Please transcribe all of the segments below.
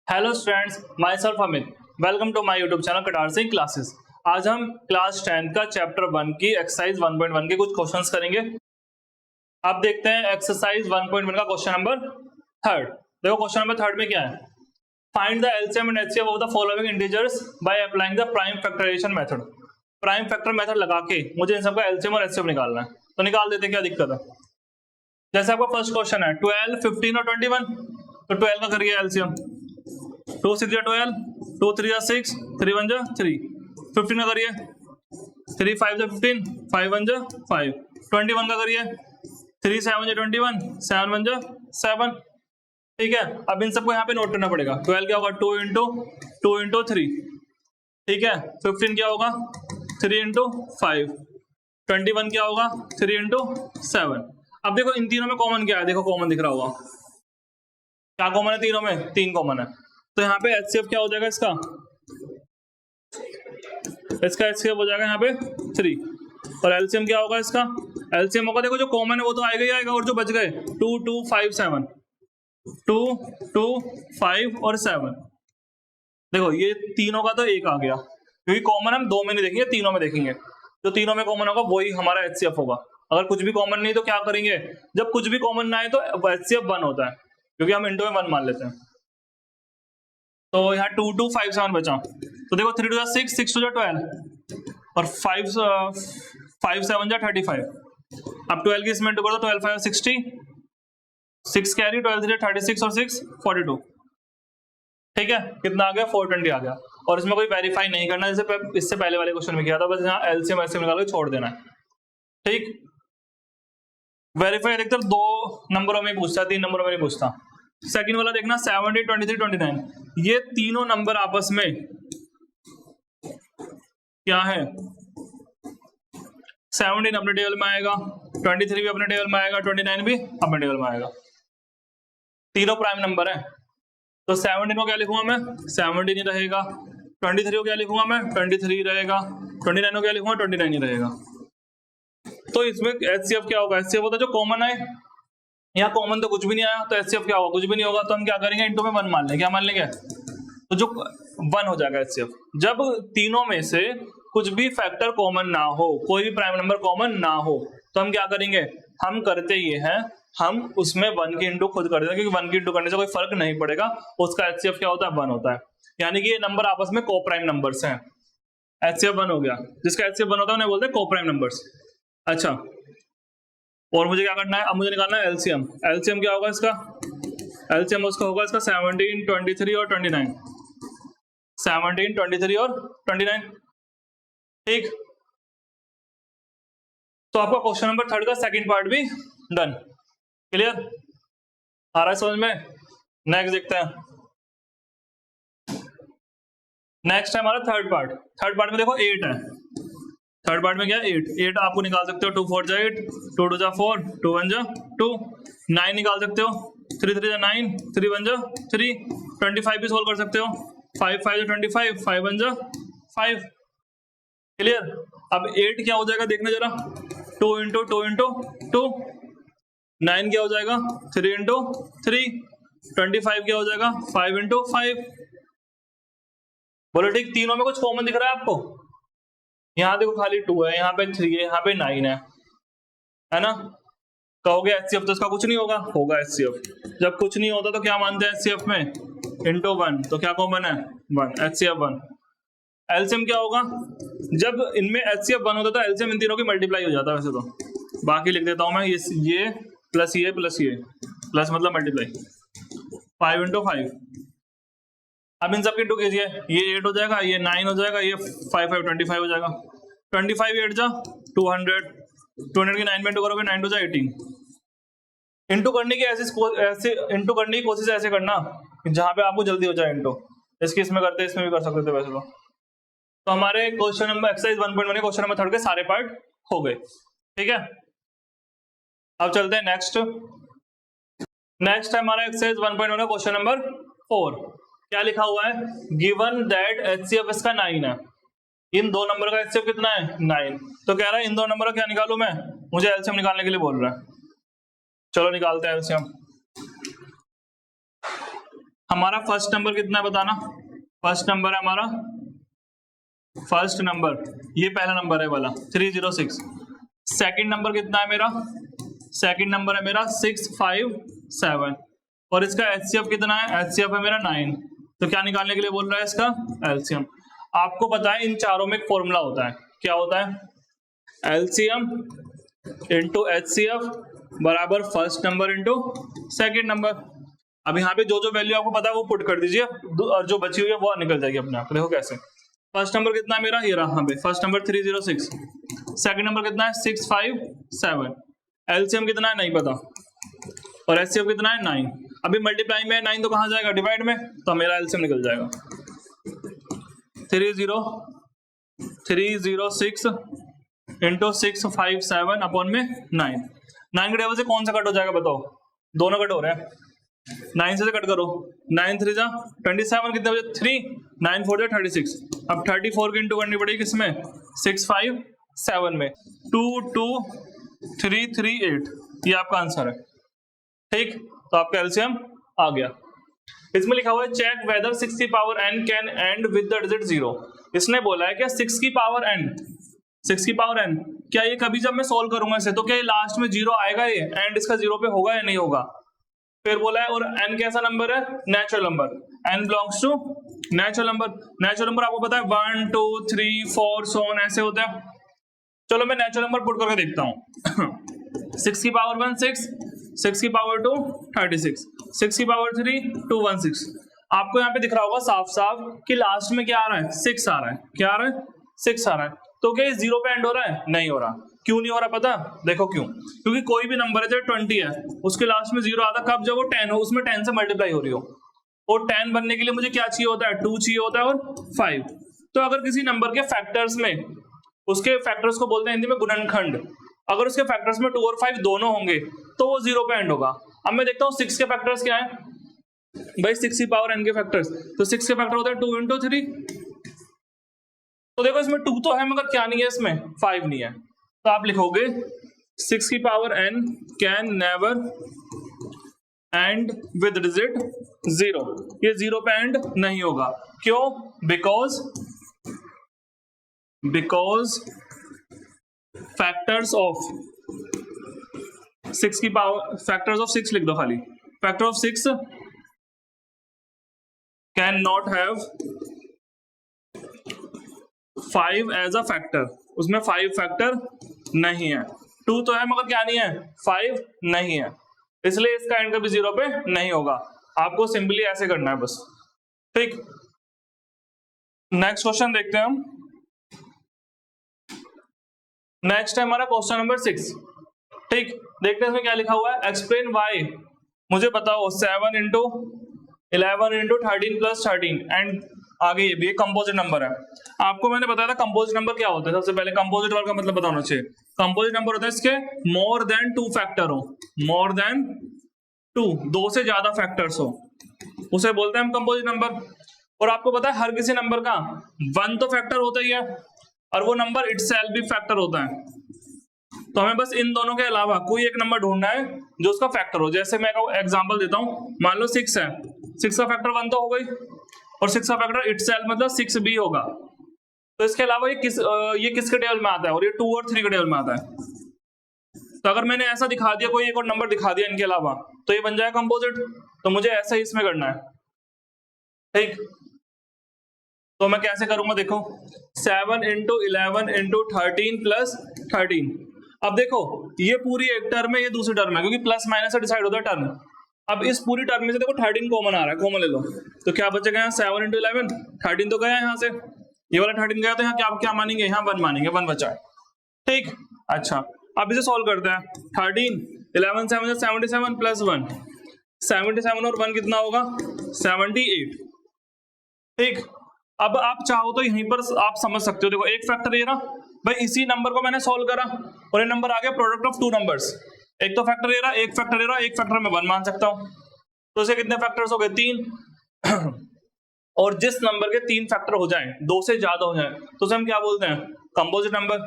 Hello students, my self Amit. Welcome to my YouTube channel Katar Singh classes. आज हम class 10 का chapter 1 की एक्सरसाइज 1.1 के कुछ क्वेश्चंस करेंगे। आप देखते हैं एक्सरसाइज 1.1 का क्वेश्चन नंबर थर्ड। देखो क्वेश्चन नंबर थर्ड में क्या है, find the LCM and HCF of the following integers by applying the prime factorisation method. Prime factor method लगा के मुझे इन सबका एलसीएम और एचसीएफ निकालना है, तो निकाल देते हैं, क्या दिक्कत है। जैसे आपका फर्स्ट क्वेश्चन है 12, 15 और 21, तो 12 का करिए एलसीएम। 2 6 12, 2 3 6, 3 1 3। 15 का करिए, 3 5 15, 5 1 5। 21 का करिए, 3 7 21, 7 1 7। ठीक है, अब इन सबको यहाँ पे नोट करना पड़ेगा। 12 क्या होगा, 2 इंटू 3। ठीक है, 15 क्या होगा, 3 इंटू 5। 21 क्या होगा, 3 इंटू 7। अब देखो इन तीनों में कॉमन क्या है, देखो कॉमन दिख रहा होगा। क्या कॉमन है तीनों में, 3 कॉमन है। तो यहाँ पे एचसीएफ क्या हो जाएगा, इसका एचसीएफ हो जाएगा यहाँ पे 3। और एलसीएम क्या होगा इसका, एलसीएम होगा, देखो जो कॉमन है वो तो आएगा ही आएगा, और जो बच गए 2 2 5 7, 2 2 5 और 7। देखो ये तीनों का तो एक आ गया, क्योंकि कॉमन हम 2 में नहीं देखेंगे, तीनों में देखेंगे। जो तीनों में कॉमन होगा वही हमारा एचसीएफ होगा। अगर कुछ भी कॉमन नहीं तो क्या करेंगे, जब कुछ भी कॉमन ना आए तो एचसीएफ 1 होता है, क्योंकि हम इंटू में 1 मान लेते हैं। तो यहाँ 2 2 5 7 बचा, तो देखो 3 2 6, 6 2 12 और 5 7 35। अब 12 की इसमें टुकड़ दो, 12 5 60, 6 कैरी, 12 3 36 और 6 42। ठीक है, कितना आ गया, 420 आ गया। और इसमें कोई वेरीफाई नहीं करना, जैसे इससे पहले वाले क्वेश्चन में किया था, बस यहाँ एलसीएम एचसीएफ निकाल के छोड़ देना है। ठीक, वेरीफाई अधिकतर 2 नंबरों में पूछता है, 3 नंबरों में नहीं पूछता। सेकंड वाला देखना 70 23 29, ये तीनों नंबर आपस में क्या है, 17 अपने टेबल में आएगा, 23 भी अपने टेबल में आएगा, 29 भी अपने टेबल में आएगा। तीनों प्राइम नंबर है, तो 17 को क्या लिखूंगा मैं, 17 ही रहेगा। 23 को क्या लिखूंगा मैं, 23 रहेगा। 29 को क्या लिखूंगा, 29 ही रहेगा। तो इसमें एचसीएफ क्या होगा, एचसीएफ होता है जो कॉमन आए। यहाँ कॉमन तो कुछ भी नहीं आया, तो एचसीएफ क्या होगा, कुछ भी नहीं होगा, तो हम क्या करेंगे, इंटू में 1 मान लेंगे। क्या मान लेंगे, तो जो 1 हो जाएगा एचसीएफ। जब तीनों में से कुछ भी फैक्टर कॉमन ना हो, कोई भी प्राइम नंबर कॉमन ना हो, तो हम क्या करेंगे, हम करते ये हैं, हम उसमें 1 की इंटू खुद कर देते हैं, क्योंकि 1 की इंटू करने से कोई फर्क नहीं पड़ेगा, उसका एचसीएफ क्या होता है, 1 होता है। यानी कि ये नंबर आपस में को प्राइम नंबर्स हैं। एचसीएफ 1 हो गया, जिसका एचसीएफ 1 होता है उन्हें बोलते हैं को प्राइम नंबर्स। अच्छा, और मुझे क्या करना है, अब मुझे निकालना है एलसीएम। एलसीएम क्या होगा इसका, एलसीएम उसका होगा इसका 17 23 और 29। 17 23 और 29। ठीक, तो आपका क्वेश्चन नंबर थर्ड का सेकंड पार्ट भी डन। क्लियर, आ रहा है समझ में। नेक्स्ट देखते हैं, नेक्स्ट है हमारा थर्ड पार्ट। थर्ड पार्ट में देखो 8 है। थर्ड पार्ट में क्या है, 8 आपको निकाल सकते हो, 2 4 जा 8, 2 2 जा 4, 2 1 जा 2। 9 निकाल सकते हो, 3 3 जा 9, 3 1 जा 3। 25 भी सोल्व कर सकते हो, 5 5 जा 25, 5 1 जा 5। क्लियर, अब 8 क्या हो जाएगा देखना जरा, 2 इंटू 2 इंटू 2। 9 क्या हो जाएगा, 3 इंटू 3। 25 क्या हो जाएगा, 5 इंटू 5। बोलो ठीक, तीनों में कुछ कॉमन दिख रहा है आपको। यहाँ देखो खाली 2 है, यहाँ पे 3 है, यहाँ पे 9 है ना। कहोगे एचसीएफ तो इसका कुछ नहीं होगा, होगा एचसीएफ। जब कुछ नहीं होता तो क्या मानते हैं एचसीएफ में, इंटू 1, तो क्या कॉमन है, 1, एचसीएफ 1। एलसीएम क्या होगा, जब इनमें एचसीएफ 1 होता है तो एलसीएम इन तीनों की मल्टीप्लाई हो जाता है। वैसे तो बाकी लिख देता हूं मैं, ये प्लस ये प्लस ये, प्लस मतलब मल्टीप्लाई, 5 इंटू 5। अब इन सबकी इंटू कीजिए, ये 8 हो जाएगा, ये 9 हो जाएगा, ये 5 5 25 हो जाएगा। 25 8 जा 200, 200 की 9 में इंटू करोगे, 9 2 जा 18। इंटू करने की ऐसे इंटू करने की कोशिश ऐसे करना जहां पे आपको जल्दी हो जाए इंटू। इसकी इसमें करते, इसमें भी कर सकते थे वैसे तो हमारे question number exercise 1.1 question number third के सारे पार्ट हो गए। ठीक है, अब चलते हैं नेक्स्ट। नेक्स्ट है हमारा एक्सरसाइज 1.1 का क्वेश्चन नंबर 4। क्या लिखा हुआ है, गिवन दैट एचसीएफ इसका 9 है। इन 2 नंबर का एचसीएफ कितना है, 9। तो कह रहा है इन 2 नंबर का क्या निकालूं मैं, मुझे एलसीएम निकालने के लिए बोल रहा है। चलो निकालते हैं एलसीएम। हमारा फर्स्ट नंबर कितना है बताना। फर्स्ट नंबर है हमारा, फर्स्ट नंबर ये पहला नंबर है वाला 306। सेकंड नंबर कितना है मेरा, सेकंड नंबर है मेरा 657 और इसका एचसीएफ कितना है, एचसीएफ है मेरा 9। तो क्या निकालने के लिए बोल रहा है इसका एलसीएम। आपको पता है इन चारों में एक फॉर्मूला होता है, क्या होता है, एलसीएम इंटू एचसीएफ बराबर first number into second number. अब यहाँ पे जो जो वैल्यू आपको पता है वो पुट कर दीजिए और जो बची हुई है वो निकल जाएगी अपने आप। देखो कैसे, फर्स्ट नंबर कितना है मेरा, ये रहा पे फर्स्ट नंबर 306, सेकंड नंबर कितना है 657, एलसीएम कितना है नहीं पता और एचसीएफ कितना है 9। अभी मल्टीप्लाई में 9 तो कहाँ जाएगा, डिवाइड में, तो मेरा एलसीएम निकल जाएगा 306 इंटू 657 अपॉन में 9। 9 के टेबल से कौन सा कट हो जाएगा बताओ, दोनों कट हो रहे हैं, 9 से कट करो, 9 3 जा 27 कितने बजे 3, 9 4 जा 36। अब 34 की इंटू करनी पड़ेगी किसमें 657 में, 22338 ये आपका आंसर है। ठीक, तो आपका एलसीएम आ गया। इसमें लिखा हुआ है चेक वेदर 6 की power n can and with the digit 0। इसने बोला है क्या 6 की पावर n, 6 की पावर n, क्या ये कभी जब मैं सोल्व करूंगा इसे तो क्या ये लास्ट में 0 आएगा, ये एंड इसका 0 पे होगा या नहीं होगा। फिर बोला है और n कैसा नंबर है, natural number, n belongs to natural number. Natural number आपको पता है 1 2 3 4 so on ऐसे होता है। चलो मैं नेचुरल नंबर पुट करके देखता हूँ 6 की पावर 1 6, 6 की पावर 2 36, 6 की पावर 3 216। आपको यहाँ पे दिख रहा होगा साफ साफ कि लास्ट में क्या आ रहा है 6 आ रहा है, क्या आ रहा है 6 आ रहा है। तो क्या 0 पे एंड हो रहा है, नहीं हो रहा। क्यों नहीं हो रहा पता, देखो क्यों, क्योंकि कोई भी नंबर है चाहे 20 है उसके लास्ट में 0 आता कब, जब वो 10 हो, उसमें 10 से मल्टीप्लाई हो रही हो। और 10 बनने के लिए मुझे क्या चाहिए होता है, 2 चाहिए होता है और 5। तो अगर किसी नंबर के फैक्टर्स में, उसके फैक्टर्स को बोलते हैं हिंदी में गुणनखंड, अगर उसके फैक्टर्स में 2 और 5 दोनों होंगे तो वो 0 पे एंड होगा। अब मैं देखता हूँ 6 के फैक्टर्स क्या है भाई, 6 की पावर n के फैक्टर्स, तो 6 के फैक्टर होता है 2 इंटू 3। तो देखो इसमें 2 तो है मगर क्या नहीं है, इसमें 5 नहीं है। तो आप लिखोगे 6 की power n can never and with digit 0। ये 0 पे एंड नहीं होगा, क्यों, बिकॉज फैक्टर्स ऑफ 6 की पावर, फैक्टर्स ऑफ 6 लिख दो खाली, factor of 6 can not have 5 as a factor, उसमें 5 फैक्टर नहीं है। 2 तो है मगर क्या नहीं है, 5 नहीं है, इसलिए इसका एंड कभी 0 पे नहीं होगा। आपको सिंपली ऐसे करना है बस। ठीक, नेक्स्ट क्वेश्चन देखते हैं हम। नेक्स्ट है हमारा क्वेश्चन नंबर 6। ठीक, देखते हैं इसमें क्या लिखा हुआ है, एक्सप्लेन वाई, मुझे बताओ 7 इंटू 11 इंटू 13 प्लस 13 एंड आगे ये भी एक कंपोजिट नंबर है। आपको मैंने बताया था कंपोजिट नंबर क्या होता है, सबसे पहले कंपोजिट वर्ड का मतलब बताना चाहिए। कंपोजिट नंबर होता है इसके मोर देन 2 फैक्टर हो, मोर देन 2, 2 से ज्यादा फैक्टर्स हो, उसे बोलते हैं हम कंपोजिट नंबर। और आपको पता है हर किसी नंबर का 1 तो फैक्टर होता ही है और वो नंबर इटसेल्फ भी फैक्टर होता है। तो हमें बस इन दोनों के अलावा कोई एक नंबर ढूंढना है जो उसका फैक्टर हो। जैसे मैं एग्जांपल देता हूं, मान लो 6 है, 6 का फैक्टर 1 तो हो गई और 6 का फैक्टर इटसेल्फ मतलब 6 भी होगा। तो इसके अलावा ये किसके टेबल में आता है, और ये 2 और 3 के टेबल में आता है। तो अगर मैंने ऐसा दिखा दिया, कोई एक और नंबर दिखा दिया इनके अलावा, तो ये बन जाएगा कंपोजिट। तो मुझे ऐसा ही इसमें करना है। ठीक, तो मैं कैसे करूंगा, देखो 7 इंटू 11 इंटू 13 प्लस 13। अब देखो ये पूरी एक टर्म है, ये दूसरी टर्म है, क्योंकि प्लस माइनस से डिसाइड होता है टर्म। अब इस पूरी टर्म में से देखो 13 कॉमन आ रहा है, कॉमन ले लो, तो क्या बचेगा यहाँ 7 इंटू 11, 13 तो गया यहाँ से, ये वाला 13 गया, तो यहाँ क्या मानेंगे, यहाँ 1 मानेंगे, 1 बचा है। ठीक, अच्छा अब इसे सॉल्व करते हैं। 13 11 7 77 प्लस 1, 77 और 1 कितना होगा 78। ठीक, अब आप चाहो तो यहीं पर आप समझ सकते हो, देखो एक फैक्टर ये ना भाई, इसी नंबर को मैंने सॉल्व करा और ये नंबर आ गया प्रोडक्ट ऑफ 2 नंबर्स। एक तो फैक्टर ये रहा, एक फैक्टर ये रहा, एक फैक्टर मैं 1 मान सकता हूं, तो इसे कितने फैक्टर्स हो गए 3। और जिस नंबर के 3 फैक्टर हो जाएं, 2 से ज्यादा हो जाएं, तो उसे हम क्या बोलते हैं, कंपोजिट नंबर।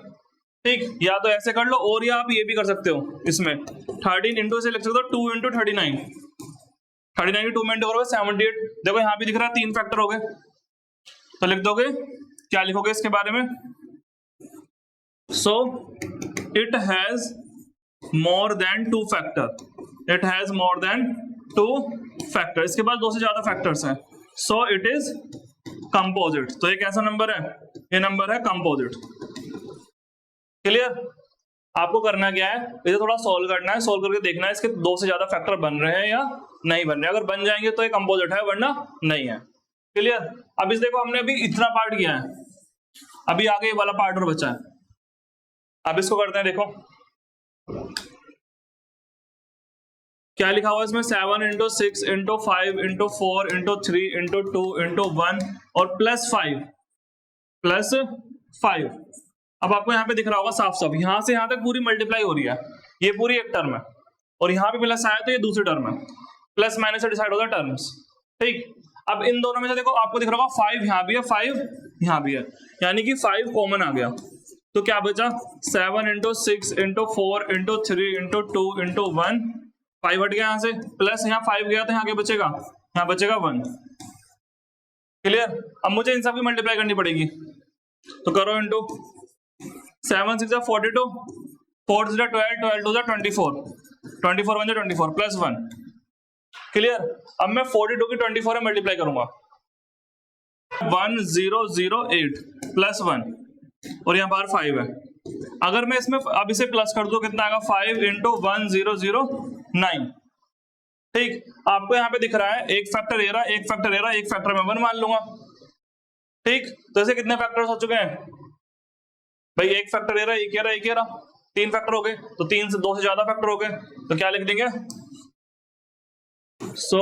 ठीक, या तो ऐसे कर लो और या आप ये भी कर सकते हो, इसमें 13 इंटू से लिख सकते हो 2 इंटू 39, 39 की 2 में इंटू करोगे 78। देखो यहाँ भी दिख रहा है 3 फैक्टर हो गए, तो लिख दोगे, क्या लिखोगे इसके बारे में? सो it has more than 2 factor, it has more than 2 factor, इसके पास 2 से ज्यादा फैक्टर्स हैं, सो इट इज कंपोजिट। तो ये कैसा नंबर है? ये नंबर है कंपोजिट। क्लियर? आपको करना क्या है, इसे थोड़ा सोल्व करना है, सोल्व करके देखना है इसके 2 से ज्यादा फैक्टर बन रहे हैं या नहीं बन रहे। अगर बन जाएंगे तो ये कंपोजिट है, वरना नहीं है। क्लियर? अब इस देखो हमने अभी इतना पार्ट किया है, अभी आगे ये वाला पार्ट और बचा है। अब इसको करते हैं, देखो क्या लिखा हुआ है इसमें, 7 into 6 into 5 into 4 into 3 into 2 into 1 और प्लस 5। अब आपको यहाँ पे दिख रहा होगा साफ साफ, यहां से यहां तक पूरी मल्टीप्लाई हो रही है, ये पूरी एक टर्म है, और यहाँ पे प्लस आया तो ये दूसरी टर्म है। प्लस माइनस से डिसाइड होता है टर्म्स। ठीक, अब इन दोनों में से देखो आपको दिख रहा होगा 5 यहाँ भी है, 5 यहाँ भी है, यानी कि 5 कॉमन आ गया। तो क्या बचा, 7 into 6 into 4 into 3 into 2 into 1, 5 हट गया यहाँ से, प्लस यहाँ 5 गया तो यहाँ क्या बचेगा, यहाँ बचेगा 1। क्लियर? अब मुझे इन सब की मल्टीप्लाई करनी पड़ेगी, तो करो इंटू 7 6 42, 4 6 12, 12 2 24, 24 1 24 प्लस 1। क्लियर? अब मैं 42 की 24 में मल्टीप्लाई करूंगा, 1008 प्लस 1, और यहाँ बाहर 5 है। अगर मैं इसमें अब इसे प्लस कर दूं कितना आएगा, 5 इंटू 1009। ठीक, आपको यहाँ पे दिख रहा है एक फैक्टर ए रहा, एक फैक्टर ए रहा, एक फैक्टर मैं 1 मान लूंगा। ठीक, तो ऐसे कितने फैक्टर्स हो चुके हैं भाई, एक फैक्टर ए रहा, एक ए रहा, एक ए रहा, 3 फैक्टर हो गए, तो 3 से 2 से ज्यादा फैक्टर हो गए, तो क्या लिख देंगे, सो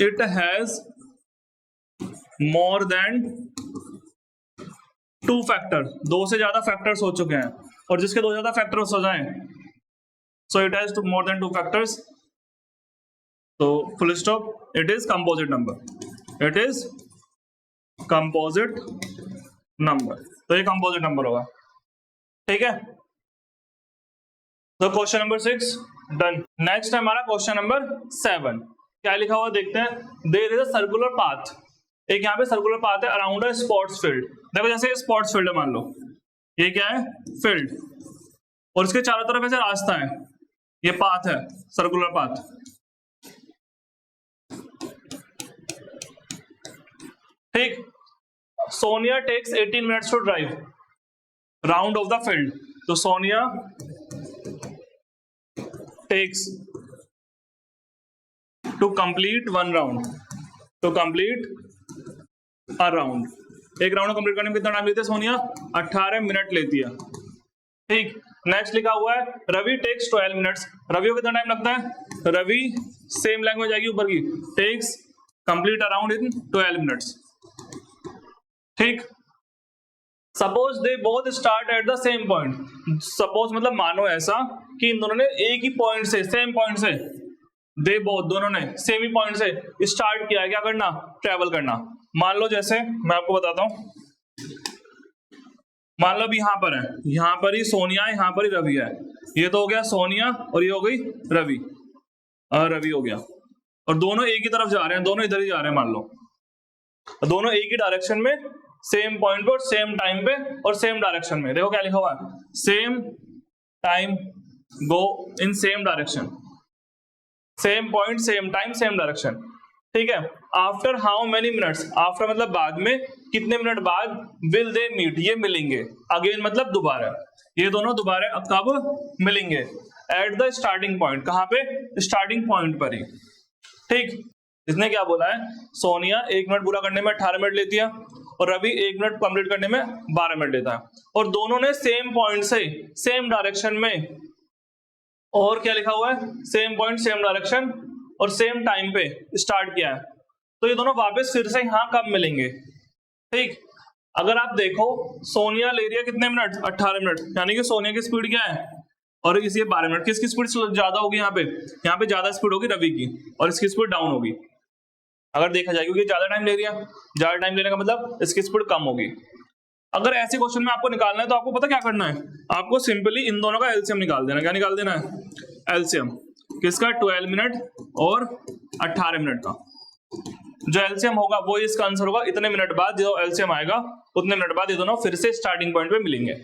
it has more than 2 factor, 2 से ज्यादा फैक्टर्स हो चुके हैं, और जिसके 2 से ज्यादा फैक्टर्स हो जाएं, so it has more than 2 factors, तो full stop, it is composite number, it is composite number. तो ये कंपोजिट नंबर होगा। ठीक है, तो क्वेश्चन नंबर 6 डन। नेक्स्ट है हमारा क्वेश्चन नंबर 7। क्या लिखा हुआ देखते हैं, there is a circular path, एक यहाँ पे सर्कुलर पाथ है अराउंड अ स्पोर्ट्स फील्ड। देखो जैसे स्पोर्ट्स फील्ड है, मान लो ये क्या है, फील्ड, और इसके चारों तरफ ऐसे रास्ता है, ये पाथ है, सर्कुलर पाथ। ठीक, Sonia takes 18 minutes to drive round of the field, तो Sonia takes to complete 1 round, to complete a round, एक राउंड कंप्लीट करने में कितना टाइम लेती है सोनिया, 18 मिनट लेती है। ठीक, नेक्स्ट लिखा हुआ है रवि टेक्स 12 मिनट्स, रवि को कितना टाइम लगता है, रवि सेम लैंग्वेज आएगी ऊपर की, takes complete a round in 12 minutes. ठीक, suppose they both start at the same point, suppose मतलब मानो ऐसा कि इन दोनों ने एक ही पॉइंट से, सेम पॉइंट से, दे बोथ दोनों ने सेम ही पॉइंट से स्टार्ट किया है, क्या करना, ट्रेवल करना। मान लो जैसे मैं आपको बताता हूं, मान लो अभी यहां पर है, यहां पर ही सोनिया है, यहां पर ही रवि है, ये तो हो गया सोनिया और ये हो गई रवि, और रवि हो गया, और दोनों एक ही तरफ जा रहे हैं, दोनों इधर ही जा रहे हैं, मान लो दोनों एक ही डायरेक्शन में, सेम पॉइंट पे और सेम टाइम पे और सेम डायरेक्शन में। देखो क्या लिखा हुआ है, same time go in same direction, same point same time same direction. ठीक है, after how many minutes, after मतलब बाद में, कितने मिनट बाद, विल दे मीट, ये मिलेंगे, अगेन मतलब दोबारा, ये दोनों दोबारा कब मिलेंगे, एट द स्टार्टिंग पॉइंट, कहां पे, स्टार्टिंग पॉइंट पर ही। ठीक, इसने क्या बोला है, सोनिया 1 मिनट पूरा करने में 18 मिनट लेती है, और रवि 1 मिनट कंप्लीट करने में 12 मिनट लेता है, और दोनों ने सेम पॉइंट से सेम डायरेक्शन में, और क्या लिखा हुआ है, सेम पॉइंट सेम डायरेक्शन और सेम टाइम पे स्टार्ट किया है, तो ये दोनों वापस फिर से यहाँ कब मिलेंगे। ठीक, अगर आप देखो सोनिया ले रही है कितने मिनट, 18 मिनट, यानी कि सोनिया की स्पीड क्या है, और इसी 12 मिनट, किसकी स्पीड ज्यादा होगी, यहाँ पे ज्यादा स्पीड होगी रवि की, और इसकी स्पीड डाउन होगी, अगर देखा जाए, क्योंकि ज्यादा टाइम ले रही है, ज्यादा टाइम लेने का मतलब इसकी स्पीड कम होगी। अगर ऐसे क्वेश्चन में आपको निकालना है तो आपको पता क्या करना है, आपको सिंपली इन दोनों का एलसीएम निकाल देना। क्या निकाल देना है, एलसीएम। किसका? 12 मिनट और 18 मिनट का। जो एलसीएम होगा वो इसका आंसर होगा। इतने मिनट बाद जो एलसीएम आएगा उतने मिनट बाद ये दोनों फिर से स्टार्टिंग पॉइंट पे मिलेंगे।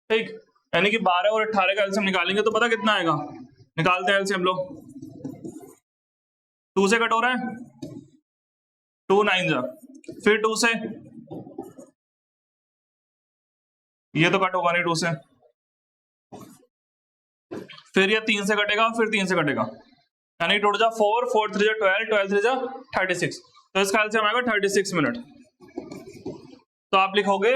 ठीक, यानी कि 12 और 18 का एलसीएम निकालेंगे तो पता कितना आएगा? निकालते हैं एलसीएम लो। 2 से कट हो रहा है, 2 9 जा, फिर 2 से, ये तो कट होगा नहीं 2 से, फिर ये 3 से कटेगा, फिर 3 से कटेगा, यानी टूट जा 4 4 3 जा 12 12 3 जा 36। तो इसका एलसीएम आएगा 36 मिनट। तो आप लिखोगे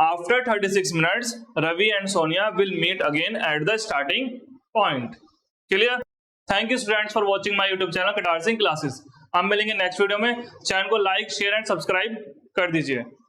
after 36 minutes Ravi and Sonia will meet again at the starting point. Clear? Thank you students for watching my YouTube channel Katar Singh classes. हम मिलेंगे नेक्स्ट वीडियो में। चैनल को लाइक शेयर एंड सब्सक्राइब कर दीजिए।